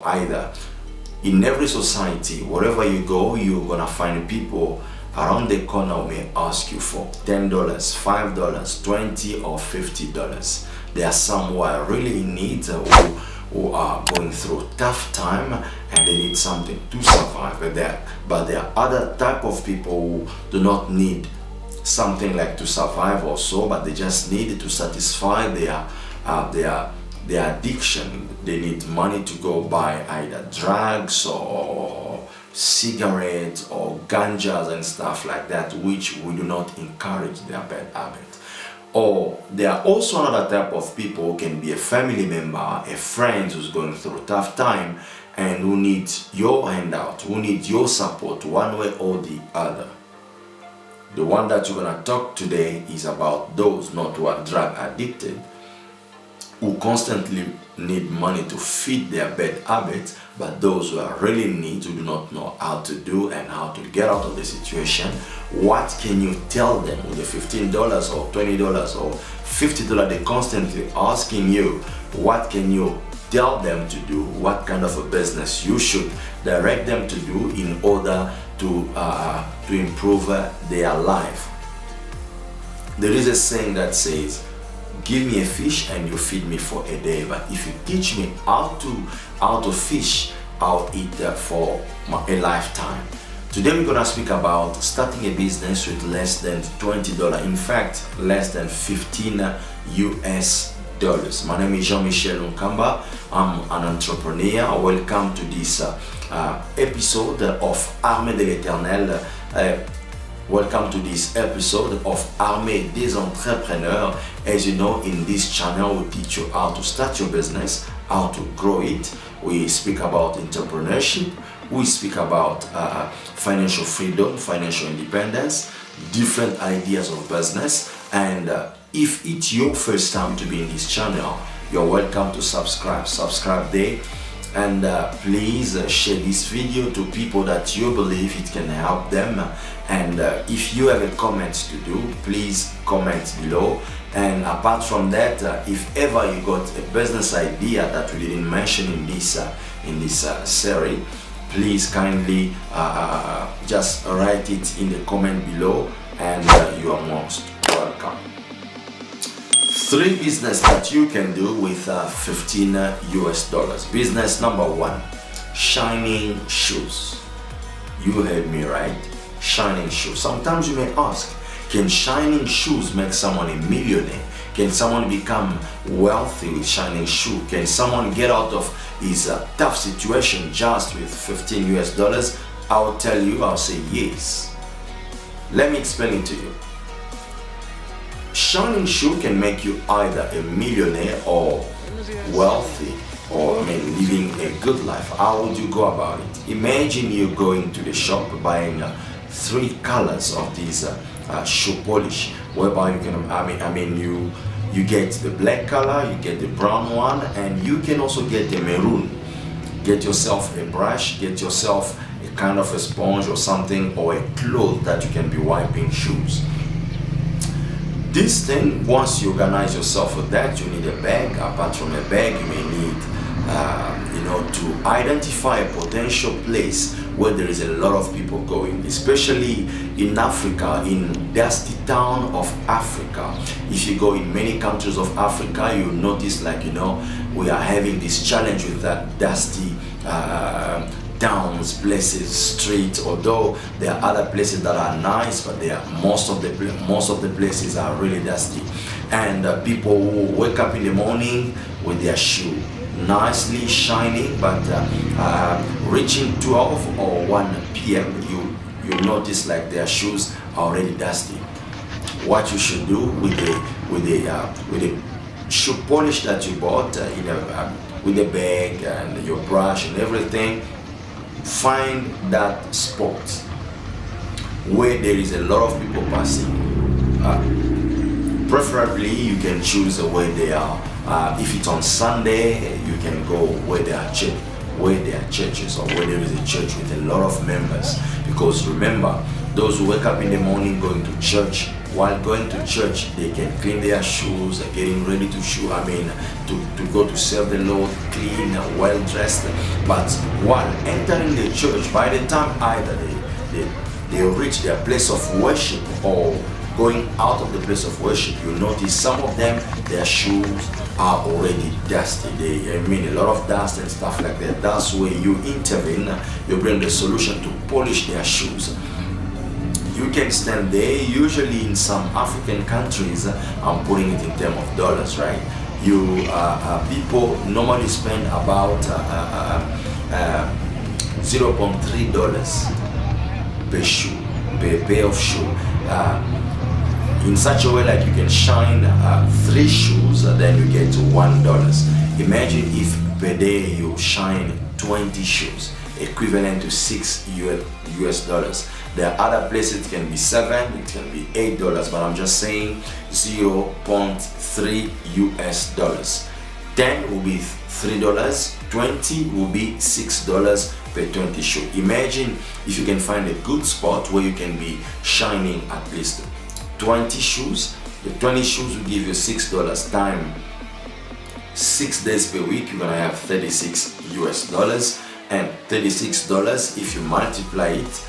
either. In every society, wherever you go, you're gonna find people around the corner who may ask you for $10, $5, $20 or $50. There are some who are really in need, who are going through tough time and they need something to survive. But there are other type of people who do not need something like to survive or so, but they just need to satisfy their addiction. They need money to go buy either drugs or cigarettes or ganjas and stuff like that, which we do not encourage their bad habit. Or there are also another type of people who can be a family member, a friend who's going through a tough time and who needs your handout, who needs your support one way or the other. The one that you're gonna talk today is about those not who are drug addicted, who constantly need money to feed their bad habits, but those who are really in need, who do not know how to do and how to get out of the situation. What can you tell them with the $15 or $20 or $50 they're constantly asking you? What can you tell them to do? What kind of a business you should direct them to do in order to improve their life? There is a saying that says, give me a fish and you feed me for a day, but if you teach me how to fish, I'll eat for a lifetime. Today we're gonna speak about starting a business with less than $20, in fact less than $15 US. My name is Jean-Michel Nkamba. I'm an entrepreneur. Welcome to this episode of Armée de l'Éternel. Welcome to this episode of Armée des Entrepreneurs. As you know, in this channel we teach you how to start your business, how to grow it. We speak about entrepreneurship, we speak about financial freedom, financial independence, different ideas of business. And if it's your first time to be in this channel, you're welcome to subscribe there. And please share this video to people that you believe it can help them. And if you have a comment to do, please comment below. And apart from that, if ever you got a business idea that we didn't mention in this series, please kindly just write it in the comment below, and you are most welcome. 3 business that you can do with $15 US. Business number 1, shining shoes. You heard me right, shining shoes. Sometimes you may ask, can shining shoes make someone a millionaire? Can someone become wealthy with shining shoe? Can someone get out of his tough situation just with $15 US? I'll tell you, I'll say yes. Let me explain it to you. Shining shoe can make you either a millionaire or wealthy, or living a good life. How would you go about it? Imagine you going to the shop buying 3 colors of these shoe polish, whereby you can you get the black color, you get the brown one, and you can also get the maroon. Get yourself a brush, get yourself a kind of a sponge or something, or a cloth that you can be wiping shoes. This thing, once you organize yourself with that, you need a bag. Apart from a bag, you may need to identify a potential place where there is a lot of people going, especially in Africa, in dusty town of Africa. If you go in many countries of Africa, you notice we are having this challenge with that dusty towns, places, streets. Although there are other places that are nice, but most of the places are really dusty. And people who wake up in the morning with their shoe nicely shining, but reaching 12 or 1 p.m. you notice like their shoes are already dusty. What you should do with the shoe polish that you bought with the bag and your brush and everything, find that spot where there is a lot of people passing. Preferably you can choose where they are. If it's on Sunday, you can go where there are churches, or where there is a church with a lot of members. Because remember, those who wake up in the morning going to church while going to church, they can clean their shoes, getting ready to to go to serve the Lord, clean, well dressed. But while entering the church, by the time either they reach their place of worship or going out of the place of worship, you notice some of them, their shoes are already dusty. A lot of dust and stuff like that. That's where you intervene. You bring the solution to polish their shoes. You can stand there. Usually in some African countries, I'm putting it in terms of dollars, right? People normally spend about $0.3 per shoe, per pair of shoe. In such a way, like you can shine 3 shoes, then you get $1. Imagine if per day you shine 20 shoes, equivalent to $6 US. There are other places it can be $7, it can be $8, but I'm just saying $0.3 US. 10 will be $3, 20 will be $6 per 20 shoe. Imagine if you can find a good spot where you can be shining at least 20 shoes. The 20 shoes will give you $6 time 6 days per week. You're gonna have $36 US, and $36, if you multiply it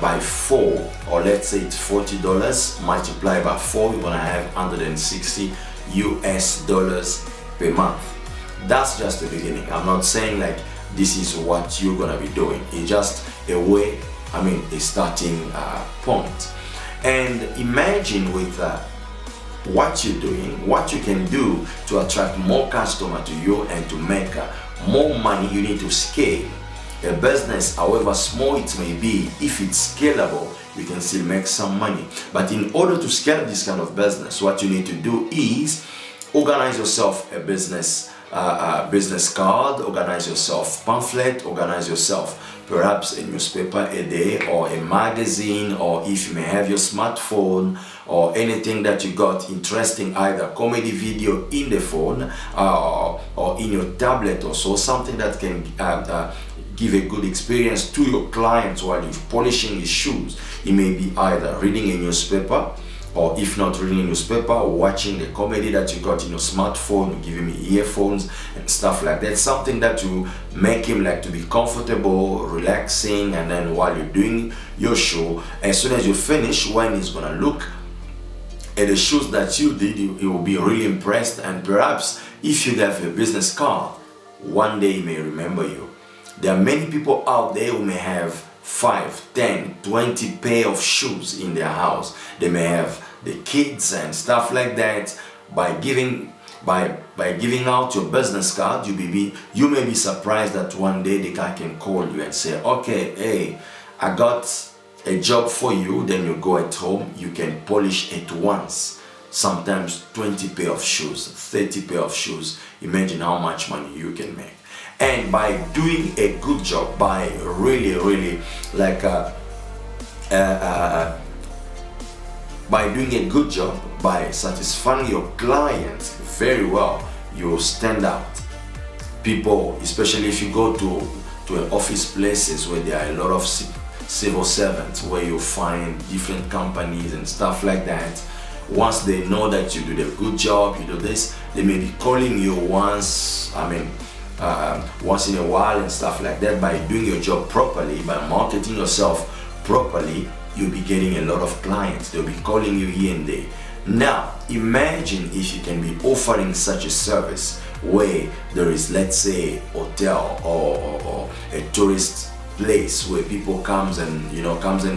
by 4, or let's say it's $40, multiply by 4, you're gonna have $160 US per month. That's just the beginning. I'm not saying like this is what you're gonna be doing. It's just a way, a starting point. And imagine with what you're doing, what you can do to attract more customer to you and to make more money. You need to scale a business, however small it may be. If it's scalable, you can still make some money. But in order to scale this kind of business, what you need to do is organize yourself a business card, organize yourself pamphlet, organize yourself perhaps a newspaper a day, or a magazine, or if you may have your smartphone or anything that you got interesting, either comedy video in the phone or in your tablet, or so, something that can give a good experience to your clients while you're polishing his shoes. It may be either reading a newspaper, or if not reading a newspaper, watching the comedy that you got in your smartphone, or giving me earphones and stuff like that. Something that you make him like to be comfortable, relaxing, and then while you're doing your show, as soon as you finish, when he's gonna look at the shoes that you did, he will be really impressed. And perhaps if you have a business card, one day he may remember you. There are many people out there who may have 5, 10, 20 pair of shoes in their house. They may have the kids and stuff like that. By giving out your business card, you may be surprised that one day the guy can call you and say, okay, hey, I got a job for you. Then you go at home, you can polish at once, sometimes 20 pair of shoes, 30 pair of shoes. Imagine how much money you can make. And by doing a good job, by really by doing a good job, by satisfying your clients very well, you stand out. People, especially if you go to an office places where there are a lot of civil servants, where you find different companies and stuff like that, once they know that you do the good job, you do this, they may be calling you once in a while and stuff like that. By doing your job properly, by marketing yourself properly, you'll be getting a lot of clients. They'll be calling you here and there. Now, imagine if you can be offering such a service where there is, let's say, hotel or a tourist place where people comes and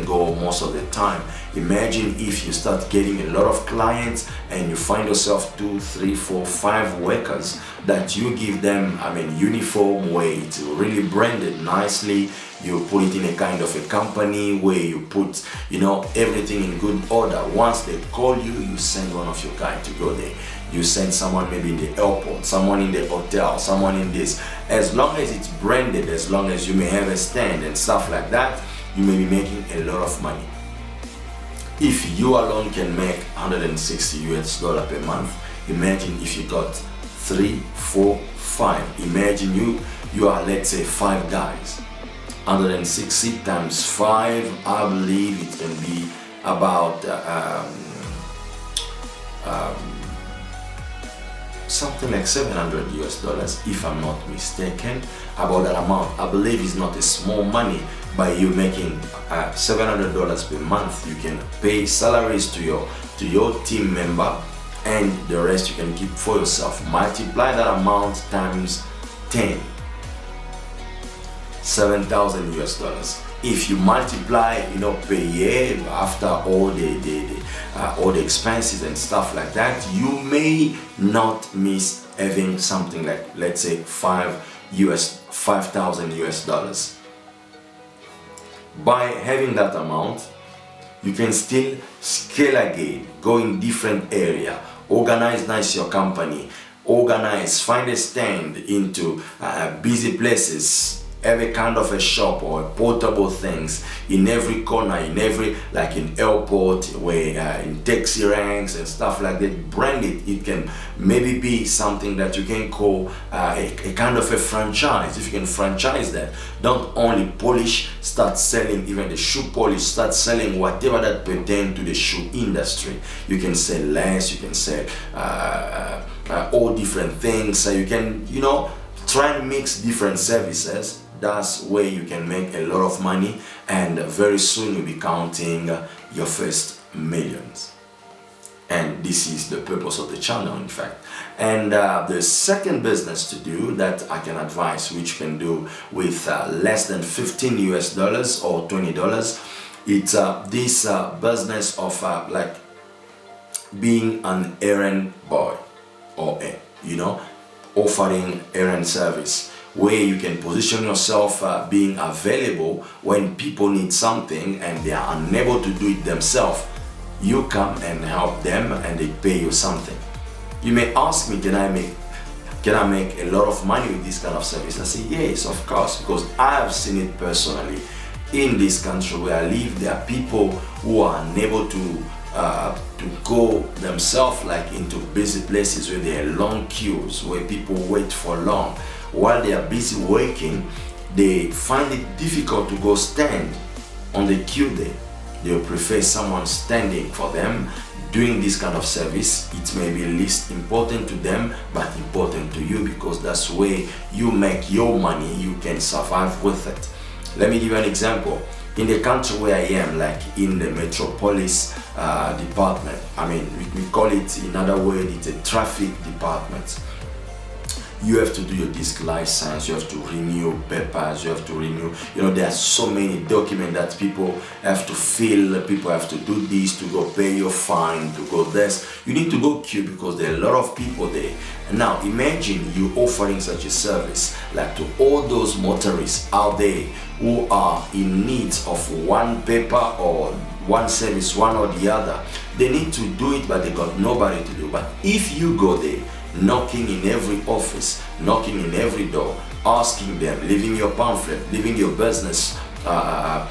go most of the time. Imagine if you start getting a lot of clients and you find yourself 2, 3, 4, 5 workers that you give them uniform, where it's really branded nicely. You put it in a kind of a company where you put everything in good order. Once they call you, you send one of your guys to go there. You send someone maybe in the airport, someone in the hotel, someone in this. As long as it's branded, as long as you may have a stand and stuff like that, you may be making a lot of money. If you alone can make $160 US per month, imagine if you got 3, 4, 5. Imagine you are, let's say, 5 guys. 160 times 5, I believe it can be about something like 700 US dollars, if I'm not mistaken, about that amount. I believe it's not a small money. By you making $700 per month, you can pay salaries to your team member, and the rest you can keep for yourself. Multiply that amount times 10, 7,000 US dollars. If you multiply, per year, after all the expenses and stuff like that, you may not miss having something like, let's say, 5,000 US dollars. By having that amount, you can still scale again, go in different area, organize nice your company, find a stand into busy places, have a kind of a shop or portable things in every corner, like in airport, where in taxi ranks and stuff like that. Brand it. It can maybe be something that you can call a kind of a franchise. If you can franchise that, don't only polish, start selling even the shoe polish, start selling whatever that pertain to the shoe industry. You can sell less, you can sell all different things. So you can, try and mix different services. That's where you can make a lot of money, and very soon you'll be counting your first millions. And this is the purpose of the channel, in fact. And the second business to do that I can advise, which you can do with less than 15 US dollars or $20, it's this business of like being an errand boy, or offering errand service, where you can position yourself being available when people need something and they are unable to do it themselves. You come and help them, and they pay you something. You may ask me, can I make a lot of money with this kind of service? I say yes, of course, because I have seen it personally. In this country where I live, there are people who are unable to go themselves, like into busy places where there are long queues, where people wait for long. While they are busy working, they find it difficult to go stand on the queue there. They prefer someone standing for them, doing this kind of service. It may be least important to them, but important to you, because that's where you make your money. You can survive with it. Let me give you an example. In the country where I am, like in the metropolis department, we call it, in other words, it's a traffic department. You have to do your disc license, you have to renew papers, you have to renew, there are so many documents that people have to fill, people have to do this, to go pay your fine, to go this. You need to go queue because there are a lot of people there. Now imagine you offering such a service, like to all those motorists out there who are in need of one paper or one service, one or the other. They need to do it, but they got nobody to do. But if you go there, knocking in every office, knocking in every door, asking them, leaving your pamphlet, leaving your business card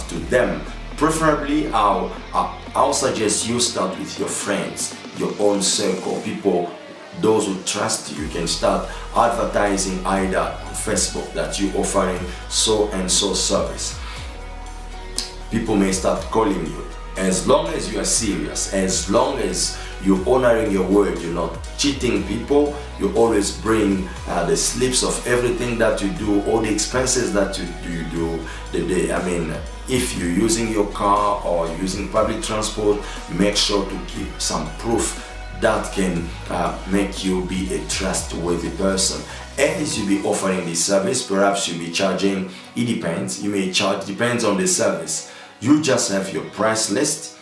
to them. Preferably, I'll suggest you start with your friends, your own circle, people, those who trust you. You can start advertising either on Facebook that you're offering so and so service. People may start calling you. As long as you are serious, as long as you're honoring your word, you're not cheating people, you always bring the slips of everything that you do, all the expenses that you do the day. If you're using your car or using public transport, make sure to keep some proof that can make you be a trustworthy person. As you be offering this service, perhaps you'll be charging, it depends, you may charge, depends on the service. You just have your price list,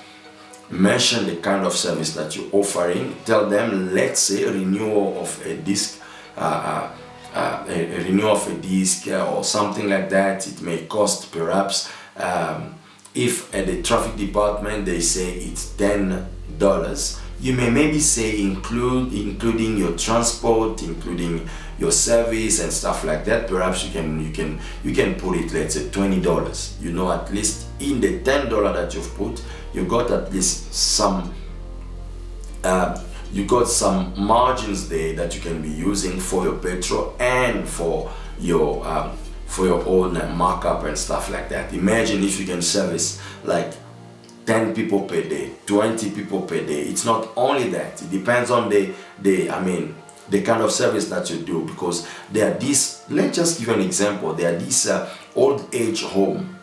mention the kind of service that you're offering, tell them, let's say, renewal of a disc, or something like that. It may cost perhaps, if at the traffic department they say it's $10, you may maybe say including your transport, including your service and stuff like that. Perhaps you can put it, let's say, $20. At least in the $10 that you've put, you got at least some margins there that you can be using for your petrol and for your own markup and stuff like that. Imagine if you can service like 10 people per day, 20 people per day. It's not only that, it depends on the kind of service that you do, because there are these, let's just give an example, there are these old age home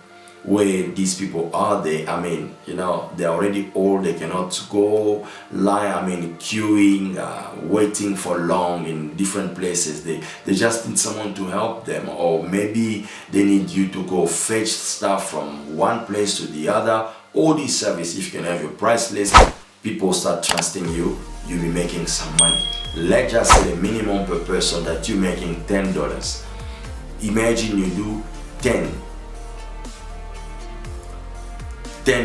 where these people are, they're already old, they cannot go lie, queuing, waiting for long in different places. They just need someone to help them, or maybe they need you to go fetch stuff from one place to the other. All these services, if you can have your price list, people start trusting you, you'll be making some money. Let's just say the minimum per person that you're making $10. Imagine you do 10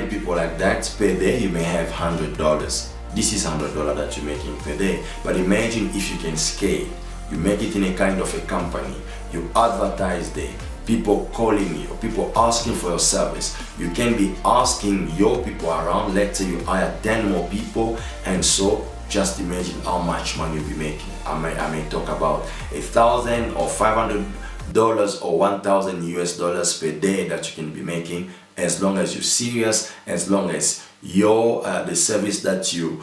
people like that per day, you may have $100. This is $100 that you're making per day. But imagine if you can scale, you make it in a kind of a company, you advertise there, people calling you, people asking for your service. You can be asking your people around. Let's say you hire 10 more people, and so just imagine how much money you'll be making. I may talk about $1,000 or $500 or $1,000 per day that you can be making, as long as you're serious, as long as your the service that you're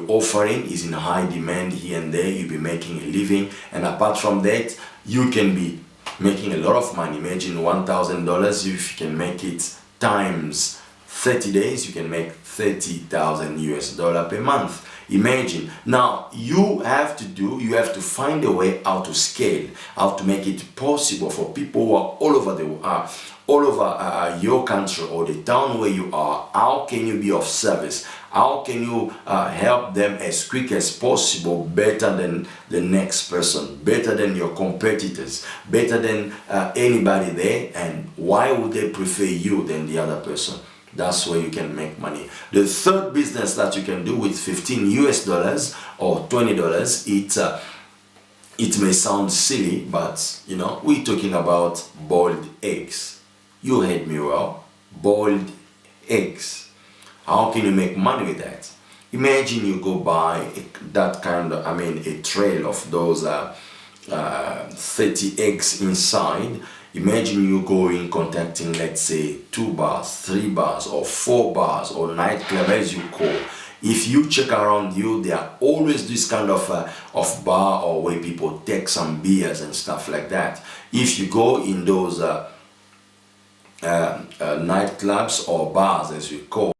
offering is in high demand here and there. You'll be making a living, and apart from that, you can be making a lot of money. Imagine $1,000. If you can make it times 30 days, you can make $30,000 per month. Imagine. Now you have to find a way how to scale, how to make it possible for people who are all over your country or the town where you are. How can you be of service? How can you help them as quick as possible, better than the next person, better than your competitors, better than anybody there? And why would they prefer you than the other person? That's where you can make money. The third business that you can do with $15 or $20, it may sound silly, but we're talking about boiled eggs. You heard me well. Boiled eggs. How can you make money with that? Imagine you go buy a tray of those 30 eggs inside. Imagine you going contacting, let's say, 2 bars, 3 bars, or 4 bars, or nightclub as you call. If you check around you, there are always this kind of bar or where people take some beers and stuff like that. If you go in those nightclubs or bars as we call,